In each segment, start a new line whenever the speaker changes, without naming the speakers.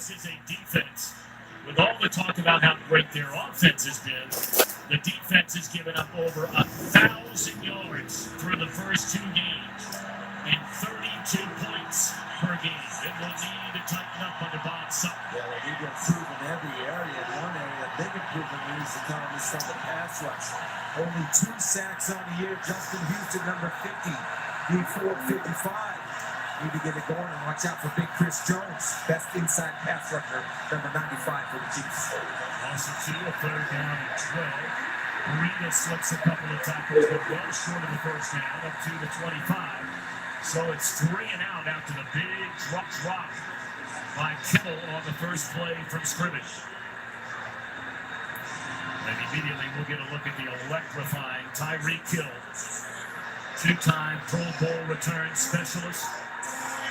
this is a defense. With all the talk about how great their offense has been, the defense has given up over 1,000 yards through the first 2 games and 32 points per game. It will need to tighten up under Bob Sutton.
Yeah, they need to improve in every area. In one area, big improvement needs to come is from the pass rush. Only 2 sacks on the year. Justin Houston, number 50. D4, 55. Need to get it going and watch out for Big Chris Jones. Best inside pass rusher, number 95 for the Chiefs.
Also, a 3rd down and 12. Burrito slips a couple of tackles, but well short of the first down, up to the 25. So it's 3 and out after the big drop by Kittle on the first play from scrimmage. And immediately we'll get a look at the electrifying Tyreek Hill, 2-time Pro Bowl return specialist.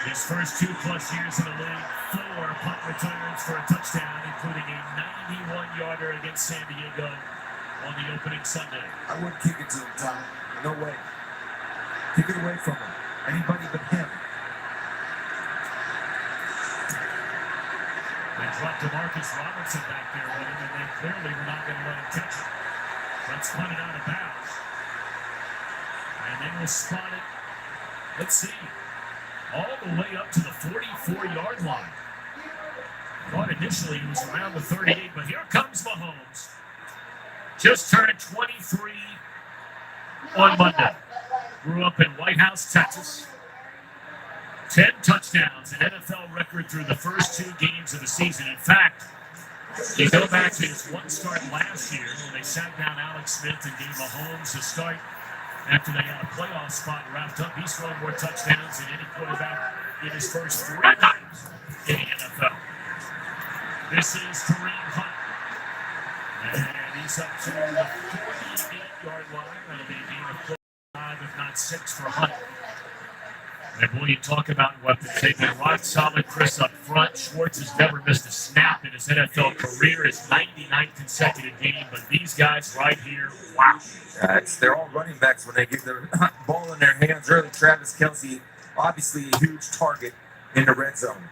His first 2+ years in the league, 4 punt returns for a touchdown, including a 91-yarder against San Diego on the opening Sunday.
I wouldn't kick it to him, Tom. No way. Kick it away from him. Anybody but him.
They dropped DeMarcus Robertson back there with him, and they clearly were not going to let him catch it. That's punted out of bounds. And then was spotted, let's see, all the way up to the 44-yard line. Thought initially he was around the 38, but here comes Mahomes. Just turned 23 on Monday. Grew up in White House, Texas. 10 touchdowns, an NFL record through the first 2 games of the season. In fact, you go back to his 1 start last year when they sat down Alex Smith and gave Mahomes a start after they had a playoff spot wrapped up. He's thrown more touchdowns than any quarterback in his first 3 games in the NFL. This is Kareem Hunt. And he's up to the 48-yard line. That'll be a gain of 5, if not 6 for Hunt. And boy, you talk about weapons. They've been rock solid. Chris up front. Schwartz has never missed a snap in his NFL career. His 99th consecutive game. But these guys right here, wow.
They're all running backs when they get the ball in their hands early. Travis Kelce, obviously a huge target in the red zone.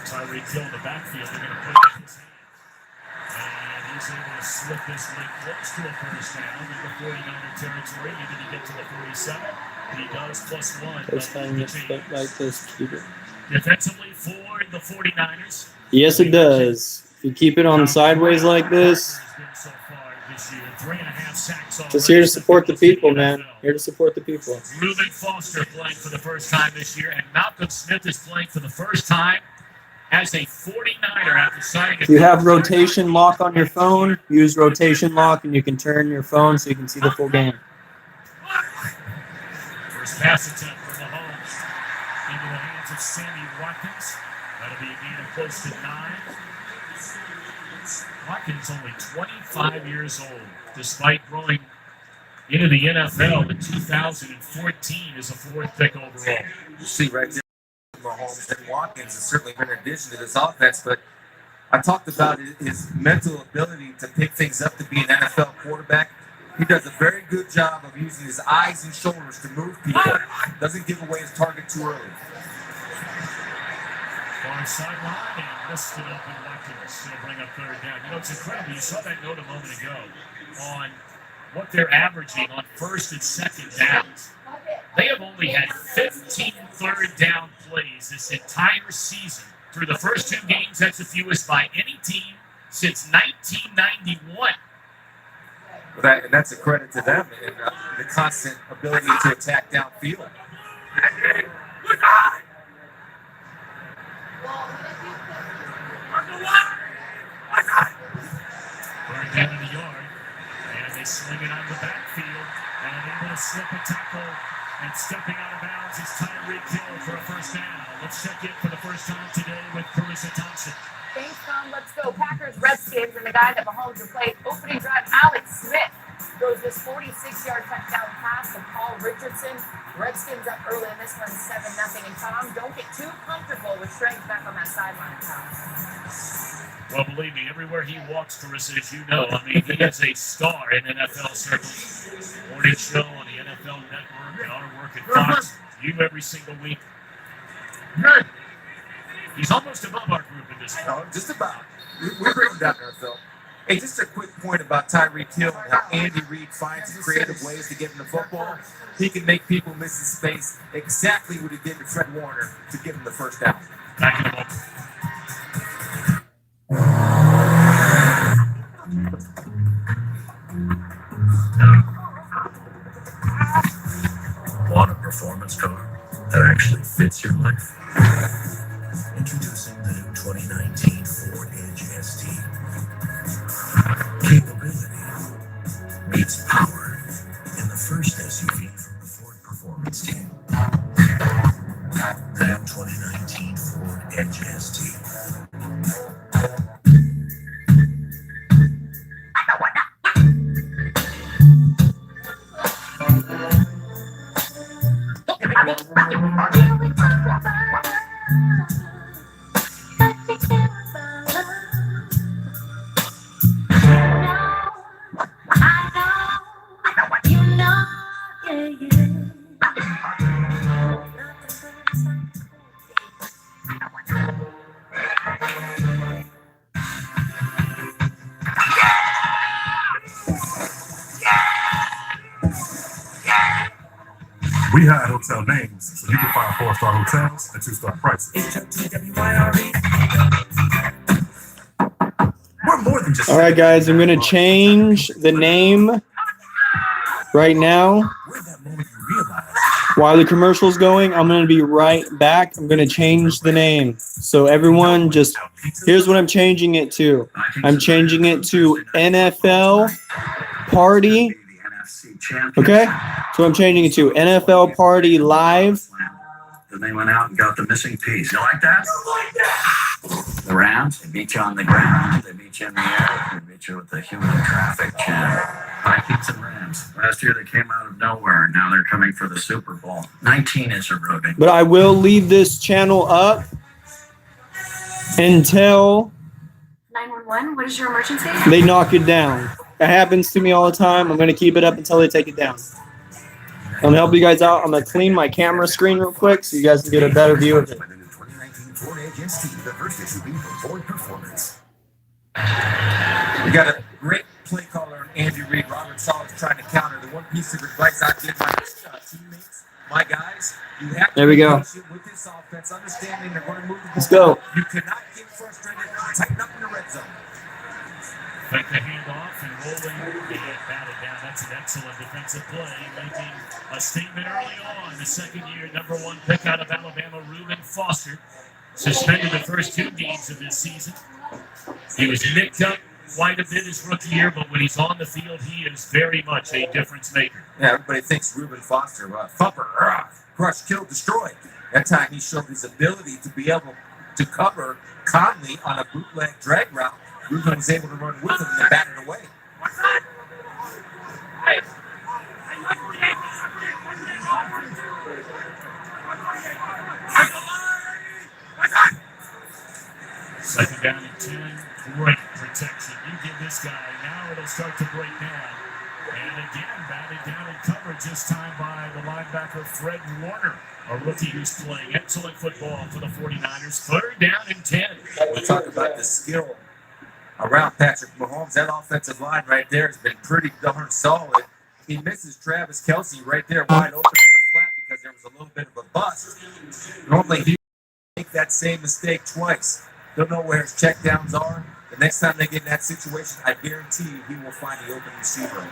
Tyreek Hill in the backfield. They're going to put it in his hands. And he's able to slip this late close to a first down in the 49er territory. Maybe he get to the 47. He does +1.
First time you step like this, keep it.
Defensively for the 49ers.
Yes, it does. If you keep it on sideways like this, just here to support the people, man. Here to support the people.
Reuben Foster playing for the first time this year, and Malcolm Smith is playing for the first time as a 49er after signing a.
If you have rotation lock on your phone, use rotation lock, and you can turn your phone so you can see the full game.
First pass attempt for Mahomes into the hands of Sammy Watkins. That'll be a gain of close to 9. Watkins only 25 years old, despite growing into the NFL in 2014 as a 4th pick overall.
You see right there, Mahomes and Watkins has certainly been an addition to this offense, but I talked about his mental ability to pick things up to be an NFL quarterback. He does a very good job of using his eyes and shoulders to move people. Doesn't give away his target too early.
Far sideline and listed up in Watkins. They'll bring up 3rd down. You know, it's incredible. You saw that note a moment ago on what they're averaging on 1st and 2nd downs. They have only had 15 3rd down plays this entire season. Through the first 2 games, that's the fewest by any team since 1991.
And that's a credit to them and the constant ability to attack downfield.
Going down to the yard, and they swing it on the backfield, and able to slip a tackle, and stepping out of bounds is Tyreek Hill for a first down. Let's check in for the first time today with Carissa Thompson.
Thanks, Tom. Let's go. Packers, Redskins, and the guy that Mahomes replaced opening drive, Alex Smith. Throws this 46-yard touchdown pass to Paul Richardson. Redskins up early in this one, 7-0. And Tom, don't get too comfortable with strength back on that sideline, Tom.
Well, believe me, everywhere he walks, Carissa, as you know, I mean, he is a star in NFL circles. Morning show on the NFL Network and our work at Fox. You every single week. He's almost above our group in this.
No, just about. We bring him down there, Phil. Hey, just a quick point about Tyreek Hill and how Andy Reid finds creative ways to get him the football. He can make people miss his space, exactly what he did to Fred Warner to get him the first down.
Back in a moment.
Want a performance car that actually fits your life? Introducing the new 2019 Ford Edge ST. Capability meets power in the first SUV from the Ford Performance team. The new 2019 Ford Edge ST.
We hide hotel names so you can find 4-star hotels at 2-star prices. We're more than just.
All right, guys, I'm going to change the name right now.
Where'd that moment you realize
While the commercial's going, I'm going to be right back. I'm going to change the name. So everyone just, here's what I'm changing it to. I'm changing it to NFL Party. Okay? So I'm changing it to NFL Party Live.
Then they went out and got the missing piece. You like that? The Rams, they beat you on the ground, they beat you in the air, they beat you with the human traffic jam. Vikings and Rams. Last year they came out of nowhere, and now they're coming for the Super Bowl. 19 is eroding.
But I will leave this channel up until
911, what is your emergency?
they knock it down. It happens to me all the time. I'm going to keep it up until they take it down. I'm going to help you guys out. I'm going to clean my camera screen real quick so you guys can get a better view of it.
By the new 2019 Ford Edge ST, the first SUV from Ford Performance.
We got a great play caller, Andy Reid. Robert Saleh trying to counter. The one piece of advice I give my teammates, my guys, you have to
There we go.
be patient with this offense, understanding they're going to move the ball.
Let's go.
You cannot get frustrated. Tighten up in the red zone.
Take the handoff and rolling and batted down. That's an excellent defensive play, making a statement early on. The second-year number 1 pick out of Alabama, Reuben Foster, suspended the first 2 games of this season. He was nicked up quite a bit his rookie year, but when he's on the field, he is very much a difference maker.
Yeah, everybody thinks Reuben Foster, thumper, crush, kill, destroy. That time he showed his ability to be able to cover Conley on a bootleg drag route. Reuben was able to run with him and bat it away.
Second down and 10. Great protection. You give this guy. Now it'll start to break down. And again, batted down and covered this time by the linebacker Fred Warner, a rookie who's playing excellent football for the 49ers. Third down and 10.
We talk about the skill around Patrick Mahomes. That offensive line right there has been pretty darn solid. He misses Travis Kelce right there wide open in the flat because there was a little bit of a bust. Normally he would make that same mistake twice. Don't know where his checkdowns are. The next time they get in that situation, I guarantee you he will find the open receiver.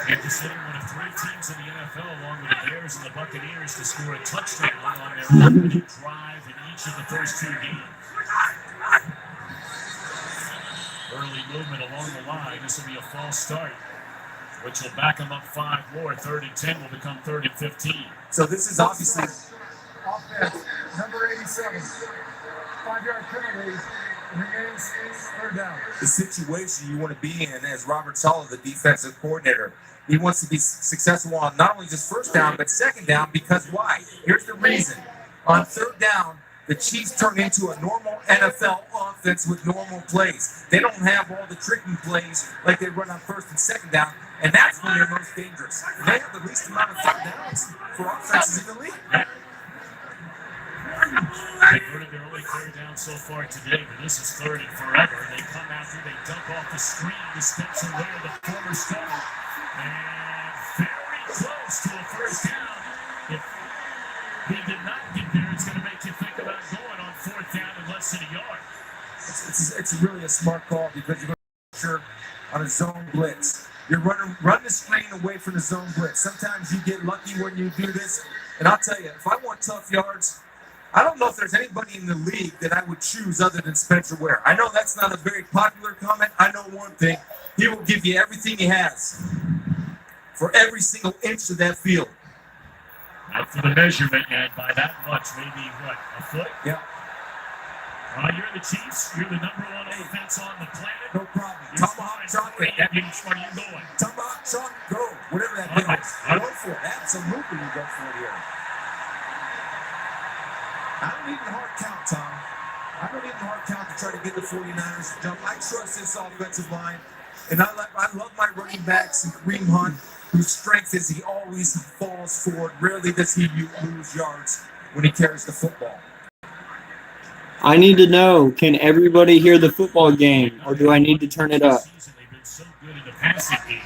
And considering one of 3 teams in the NFL, along with the Bears and the Buccaneers, to score a touchdown on their opening drive in each of the first 2 games. Early movement along the line. This will be a false start, which will back them up 5 more. 3rd and 10 will become 3rd and 15.
So this is obviously
Offense, number 87. 5-yard penalty.
remains third down. The situation you want to be in as Robert Saleh, the defensive coordinator. He wants to be successful on not only just first down, but second down, because why? Here's the reason. On third down, the Chiefs turn into a normal NFL offense with normal plays. They don't have all the tricking plays like they run on first and second down, and that's when they're most dangerous. They have the least amount of third downs for offenses in the league.
They converted their only third down so far today, but this is third and forever. They come after, they dump off the screen to Spencer Ware, the former starter, and very close to a first down. If he did not get there, it's going to make you think about going on fourth down in less than a yard.
It's really a smart call because you're going to pressure on a zone blitz. You're run the screen away from the zone blitz. Sometimes you get lucky when you do this, and I'll tell you, if I want tough yards, I don't know if there's anybody in the league that I would choose other than Spencer Ware. I know that's not a very popular comment. I know one thing. He will give you everything he has for every single inch of that field.
Not for the measurement, and by that much, maybe, what, a foot?
Yeah.
You're the Chiefs. You're the number one offense on the planet.
No problem.
You're
Tomahawk
flying
chocolate.
free. Where are you going?
Tomahawk chocolate, go. Whatever that means. Go for it. Absolutely, you go for it here. I don't need a hard count, Tom. I don't need a hard count to try to get the 49ers to jump. I trust this offensive line, and I love my running backs and Kareem Hunt, whose strength is he always falls forward. Rarely does he lose yards when he carries the football.
I need to know, can everybody hear the football game, or do I need to turn it up?
They've been so good in the passing game.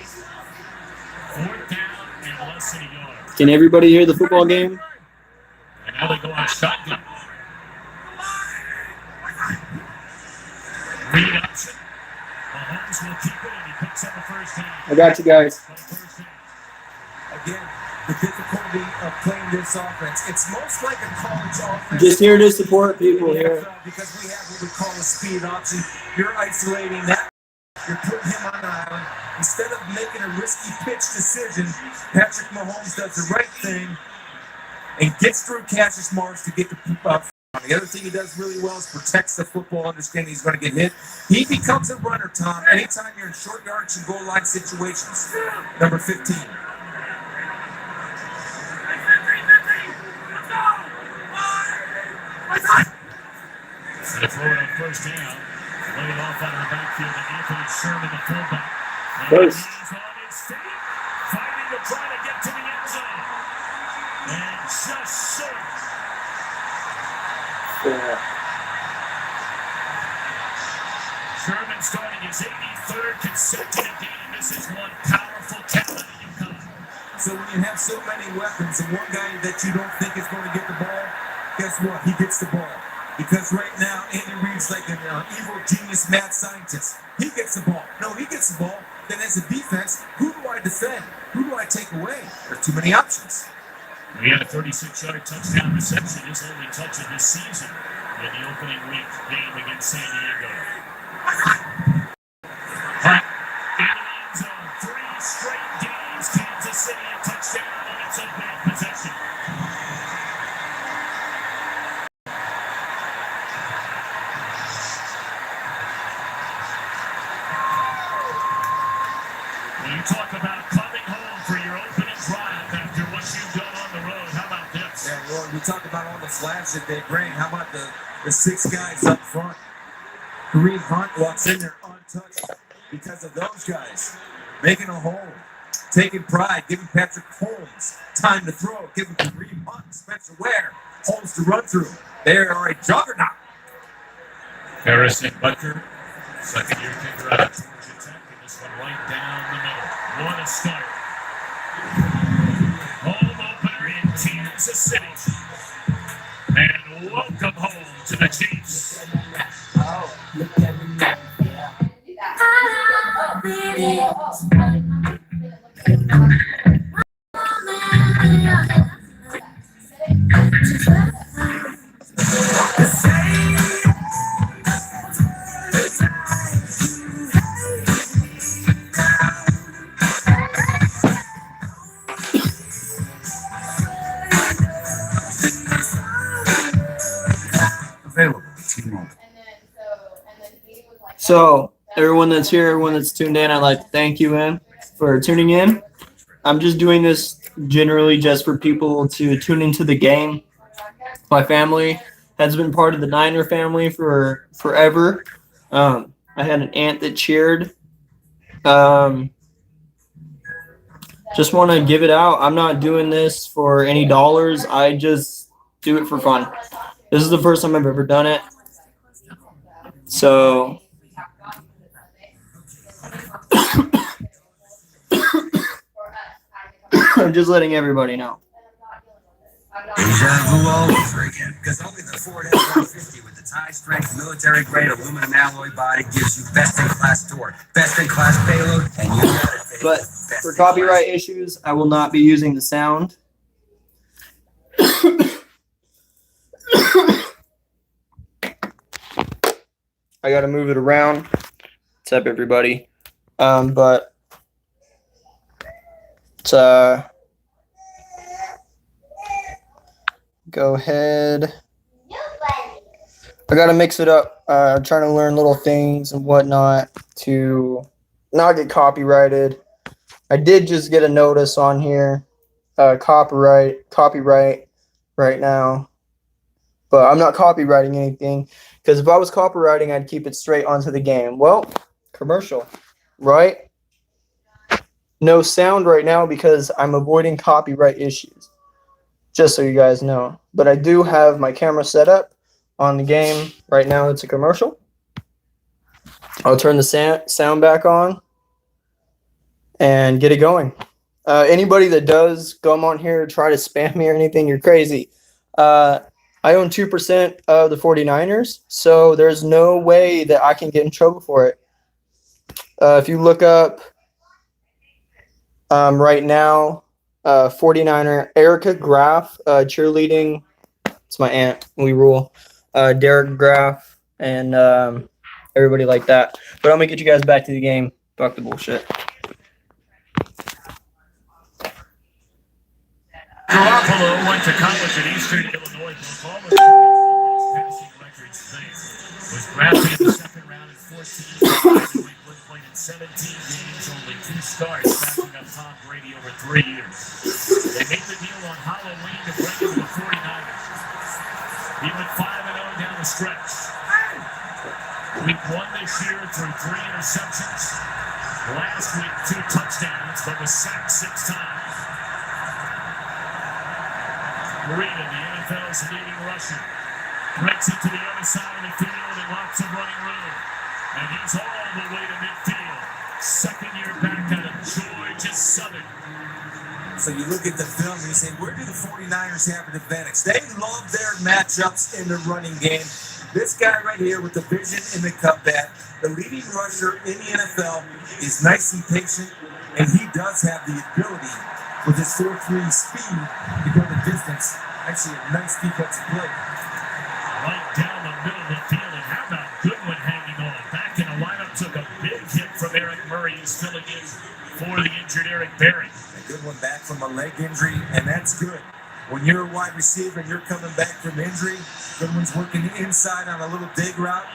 Fourth down and less than a yard.
Can everybody hear the football game?
And now they go on shotgun. Read option. Mahomes will keep it, and he picks up a first down.
I got you guys.
Again, the difficulty of playing this offense. It's most like a college offense.
Just here to support people here.
Because we have what we call a speed option. You're isolating that. You're putting him on an island. Instead of making a risky pitch decision, Patrick Mahomes does the right thing and gets through Cassius Marsh to get the the other thing he does really well is protects the football, understanding he's going to get hit. He becomes a runner, Tom, anytime you're in short yardage and goal line situations. Number 15.
And they throw it on first down. Lay it off out of the backfield to Anthony Sherman, the fullback. And
First.
he's on his feet, fighting to try to get to the end zone. And just short. Sherman starting his 83rd consecutive game. This is one powerful talent that you come.
So when you have so many weapons and one guy that you don't think is going to get the ball, guess what? He gets the ball. Because right now, Andy Reid's like an evil genius mad scientist. He gets the ball. No, he gets the ball. Then as a defense, who do I defend? Who do I take away? There's too many options.
He had a 36-yard touchdown reception, his only touch of this season in the opening week game against San Diego. But in the end zone, 3 straight games, Kansas City a touchdown on its opening possession. When you talk about coming home for your opening drive after what you've done on the road, how about this?
Yeah, well, we talk about all the flash that they bring. How about the 6 guys up front? Kareem Hunt walks in there untouched because of those guys making a hole, taking pride, giving Patrick Holmes time to throw, giving Kareem Hunt, Spencer Ware holes to run through. They are a juggernaut.
Harrison Butker, second-year kicker out of Georgia Tech, and this one right down the middle. What a start. Home opener in Kansas City. And welcome home to the Chiefs.
Available. T-Mobile.
So, everyone that's here, everyone that's tuned in, I'd like to thank you for tuning in. I'm just doing this generally just for people to tune into the game. My family has been part of the Niner family for forever. I had an aunt that cheered. Just want to give it out. I'm not doing this for any dollars. I just do it for fun. This is the first time I've ever done it. So I'm just letting everybody know.
Deja vu all over again. Because only the Ford F-150 with its high-strength, military-grade aluminum alloy body gives you best-in-class torque, best-in-class payload, and you got it, baby.
But for copyright issues, I will not be using the sound. I got to move it around. What's up, everybody? But go ahead. I got to mix it up. I'm trying to learn little things and whatnot to not get copyrighted. I did just get a notice on here, copyright right now, but I'm not copywriting anything because if I was copywriting, I'd keep it straight onto the game. Well, commercial, right? No sound right now because I'm avoiding copyright issues, just so you guys know. But I do have my camera set up on the game right now. It's a commercial. I'll turn the sound back on and get it going. Anybody that does come on here try to spam me or anything, you're crazy. I own 2% of the 49ers, so there's no way that I can get in trouble for it. If you look up right now, 49er Erica Graff cheerleading, it's my aunt, we rule. Derek Graff and everybody like that. But I'm going to get you guys back to the game. Fuck the bullshit.
Garoppolo went to college at Eastern Illinois. All passing records there. Was drafted in the second round in 14. Played in 17 games, only 2 starts, backing up Tom Brady over 3 years. They made the deal on Halloween to bring him to the 49ers. He went 5-0 down the stretch. Week 1 this year threw 3 interceptions. Last week 2 touchdowns, but was sacked 6 times. Marina, the NFL's leading rusher, breaks it to the other side of the field and lots of running room. And he's all the way to midfield. Second year back out of Georgia Southern.
So you look at the film and you say, where do the 49ers have an advantage? They love their matchups in the running game. This guy right here with the vision in the cutback, the leading rusher in the NFL, is nice and patient, and he does have the ability with his 4.3 speed to go the distance. Actually, a nice defensive play.
Right down the middle of the field, and how about Goodwin hanging on? Back in the lineup, took a big hit from Eric Murray, who's filling in for the injured Eric Berry.
A good one back from a leg injury, and that's good. When you're a wide receiver and you're coming back from injury, Goodwin's working inside on a little dig route.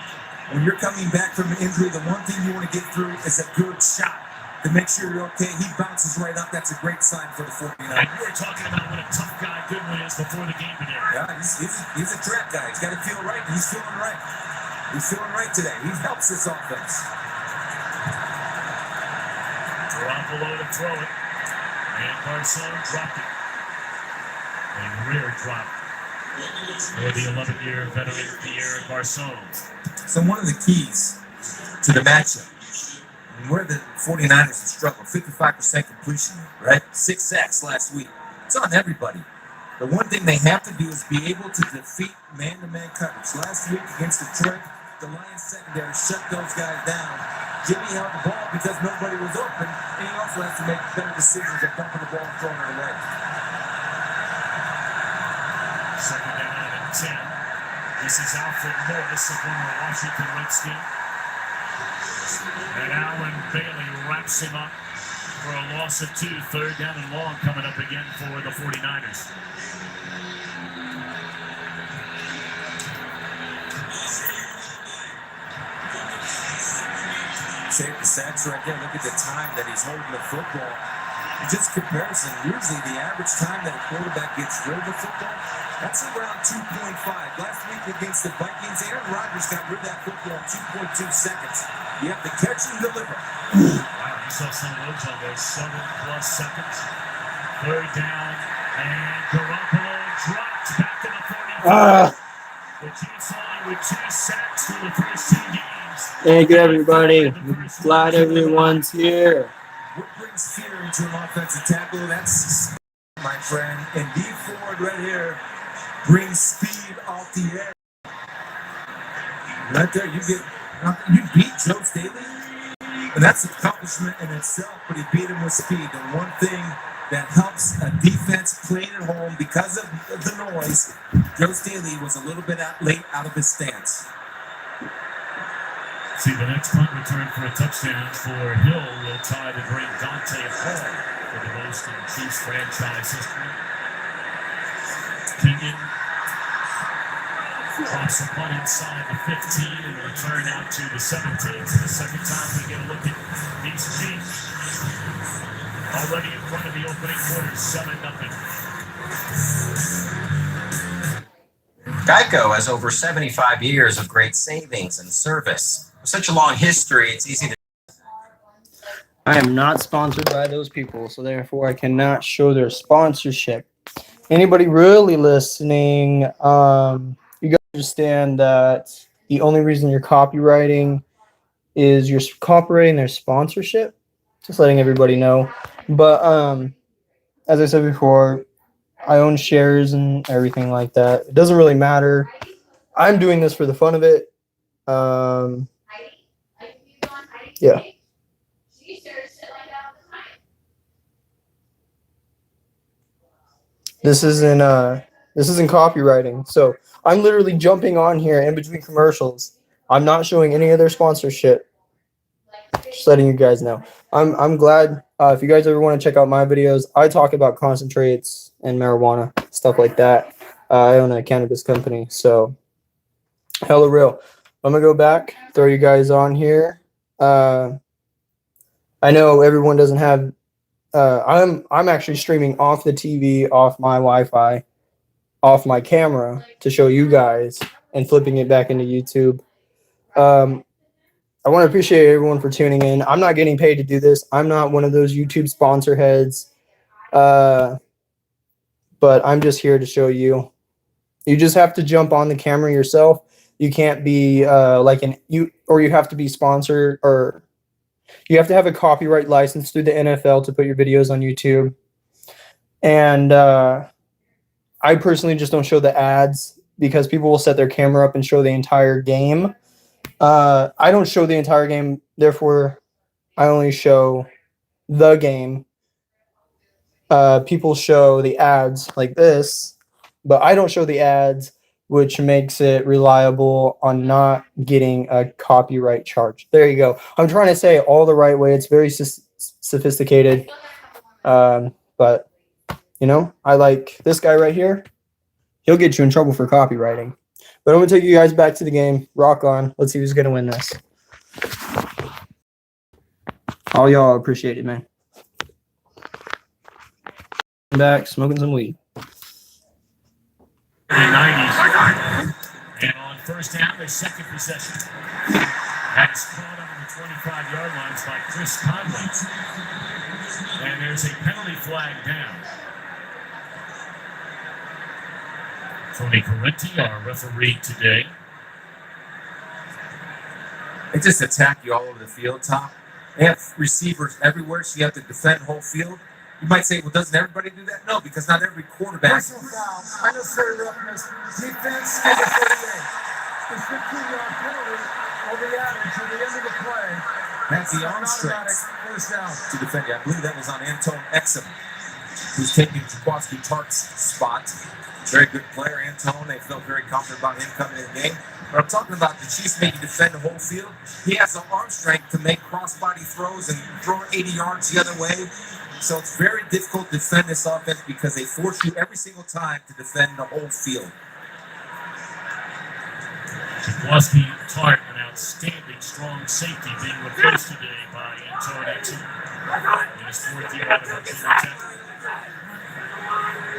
When you're coming back from an injury, the one thing you want to get through is a good shot to make sure you're okay. He bounces right up. That's a great sign for the 49ers.
And we were talking about what a tough guy Goodwin is before the game today.
Yeah, he's a trap guy. He's got to feel right. He's feeling right. He's feeling right today. He helps this offense.
Garoppolo to throw it. And Garcon dropped it. A rear drop for the 11-year veteran Pierre Garcon.
So one of the keys to the matchup, where the 49ers have struggled, 55% completion, right? 6 sacks last week. It's on everybody. The one thing they have to do is be able to defeat man-to-man coverage. Last week against Detroit, the Lions secondary shut those guys down. Jimmy held the ball because nobody was open, and he also has to make better decisions of dumping the ball and throwing it away.
Second down and 10. This is Alfred Morris, a former Washington Redskin. And Allen Bailey wraps him up for a loss of 2. Third down and long coming up again for the 49ers.
Save the sacks right there. Look at the time that he's holding the football. And just comparison, usually the average time that a quarterback gets rid of the football, that's around 2.5. Last week against the Vikings, Aaron Rodgers got rid of that football in 2.2 seconds. You have to catch and deliver.
Wow, you saw some of those on those 7+ seconds. Third down, and Garoppolo dropped back to the 45. The Chiefs only with 2 sacks through the first 2 games.
Thank you, everybody. Glad everyone's here.
What brings fear into an offensive tackle? That's my friend. And D Ford right here brings speed off the air. Right there, you beat Joe Staley, and that's an accomplishment in itself. But he beat him with speed. And one thing that helps a defense playing at home because of the noise, Joe Staley was a little bit late out of his stance.
See, the next punt return for a touchdown for Hill will tie the great Dante Hall for the most in Chiefs franchise history. Kenyon drops a punt inside the 15 and a return out to the 17. So the second time we get a look at these Chiefs. Already in front of the opening quarter, 7-0.
Geico has over 75 years of great savings and service. With such a long history, it's easy to...
I am not sponsored by those people, so therefore I cannot show their sponsorship. Anybody really listening, you guys understand that the only reason you're copywriting is you're copyrighting their sponsorship? Just letting everybody know. But as I said before, I own shares and everything like that. It doesn't really matter. I'm doing this for the fun of it. Yeah. This isn't copywriting. So I'm literally jumping on here in between commercials. I'm not showing any of their sponsorship. Just letting you guys know. I'm glad if you guys ever want to check out my videos, I talk about concentrates and marijuana, stuff like that. I own a cannabis company, so hella real. I'm gonna go back, throw you guys on here. I know everyone doesn't have. I'm actually streaming off the TV, off my Wi-Fi, off my camera to show you guys, and flipping it back into YouTube. I want to appreciate everyone for tuning in. I'm not getting paid to do this. I'm not one of those YouTube sponsor heads. But I'm just here to show you. You just have to jump on the camera yourself. You can't be you have to be sponsored, or you have to have a copyright license through the NFL to put your videos on YouTube. And I personally just don't show the ads because people will set their camera up and show the entire game. I don't show the entire game, therefore I only show the game. People show the ads like this, but I don't show the ads, which makes it reliable on not getting a copyright charge. There you go. I'm trying to say it all the right way. It's very sophisticated. But, you know, I like this guy right here. He'll get you in trouble for copywriting. But I'm going to take you guys back to the game. Rock on. Let's see who's going to win this. All y'all appreciate it, man. Back, smoking some weed.
90s. And on first down, their second possession. That's caught up on the 25-yard lines by Chris Conley. And there's a penalty flag down. Tony Parenti, our referee today.
They just attack you all over the field, Tom. They have receivers everywhere, so you have to defend the whole field. You might say, well, doesn't everybody do that? No, because not every quarterback.
Personal foul, unnecessary roughness, defense, number 38. The 15-yard penalty will be added to the end of the play.
That's the arm strength
first down
to defend you. I believe that was on Anton Exum, who's taking Jaquaski Tart's spot. Very good player, Anton. They felt very confident about him coming in the game. But I'm talking about the Chiefs making defend the whole field. He has the arm strength to make crossbody throws and throw 80 yards the other way. So it's very difficult to defend this offense because they force you every single time to defend the whole field.
Jablowski Tart, an outstanding strong safety, being replaced today by Antonio in his fourth year out of Virginia Tech.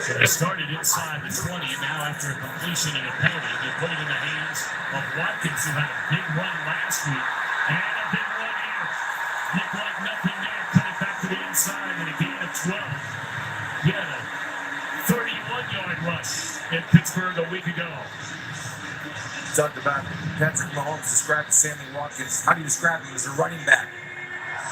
So they started inside the 20, and now after a completion and a penalty, they put it in the hands of Watkins, who had a big run last week and a big run here. Looked like nothing there, cut it back to the inside and a gain of 12. He had a 31-yard rush in Pittsburgh a week ago.
Talked about Patrick Mahomes described Sammy Watkins. How do you describe him as a running back?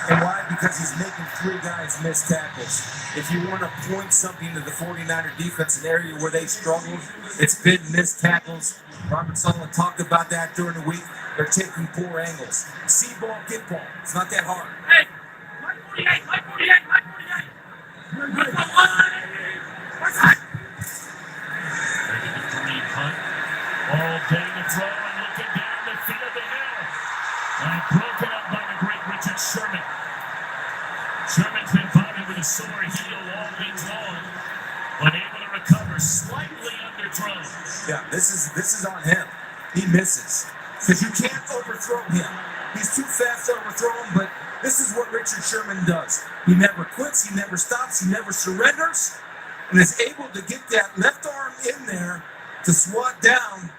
And why? Because he's making three guys miss tackles. If you want to point something to the 49er defense, an area where they struggled, it's been missed tackles. Robert Sullivan talked about that during the week. They're taking poor angles. See ball, get ball. It's not that hard.
Hey, my 48, my 48, my 48. What's that? Taking the free punt. All day to throw and looking down the field of the hill. And broken up by the great Richard Sherman. Sherman's been bothered with a sore heel all week long, but able to recover, slightly underthrown.
Yeah, this is on him. He misses. Because you can't overthrow him. He's too fast to overthrow him, but this is what Richard Sherman does. He never quits, he never stops, he never surrenders, and is able to get that left arm in there to swat down.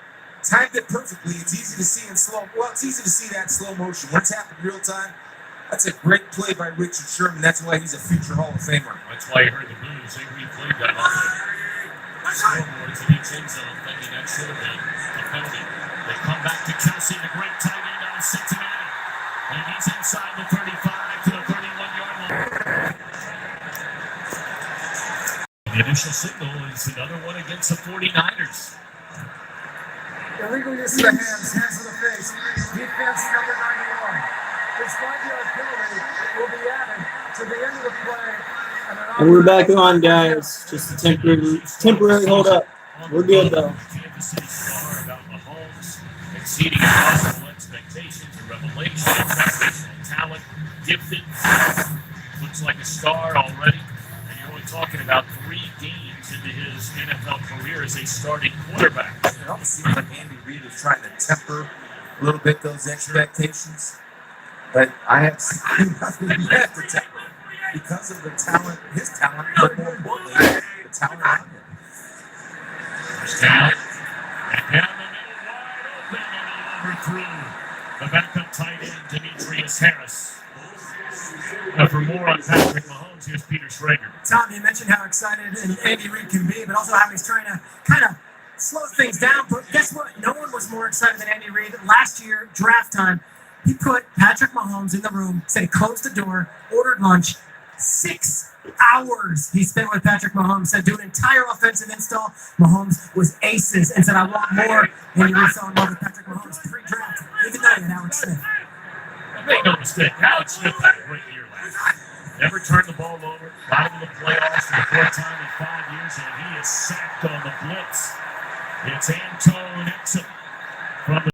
Timed it perfectly. It's easy to see in it's easy to see that in slow motion. When it's happened real time, that's a great play by Richard Sherman. That's why he's a future Hall of Famer.
That's why you heard the blues. They replayed that on the scoreboards in each end zone, thinking that should have been a penalty. They come back to Kelsey, the great tight end out of Cincinnati. And he's inside the 35 to the 31-yard line. The initial signal is another one against the 49ers.
Illegal use of the hands of the face. Defense number 91. This 5-yard penalty will be added to the end of the play.
And we're back on, guys. Just a temporary hold up. We're good, though.
Kansas City star about Mahomes exceeding impossible expectations, a revelation, sensational talent, gifted. Looks like a star already. And you're only talking about 3 games into his NFL career as a starting quarterback.
It almost seems like Andy Reid is trying to temper a little bit those expectations. But I have seen nothing yet to temper because of the talent, his talent, but more importantly, the talent on him.
First down. And down the middle, wide open, and he overthrew the backup tight end, Demetrius Harris. Now for more on Patrick Mahomes, here's Peter Schrager.
Tom, you mentioned how excited Andy Reid can be, but also how he's trying to kind of slow things down. But guess what? No one was more excited than Andy Reid. Last year, draft time, he put Patrick Mahomes in the room, said he closed the door, ordered lunch. 6 hours he spent with Patrick Mahomes, said do an entire offensive install. Mahomes was aces and said, I want more. Andy Reid fell in love with Patrick Mahomes pre-draft, even though he had Alex Smith.
Make no mistake, Alex Smith had a great year last year. Never turned the ball over, got into the playoffs for the 4th time in 5 years, and he is sacked on the blitz. It's Anton Exum from the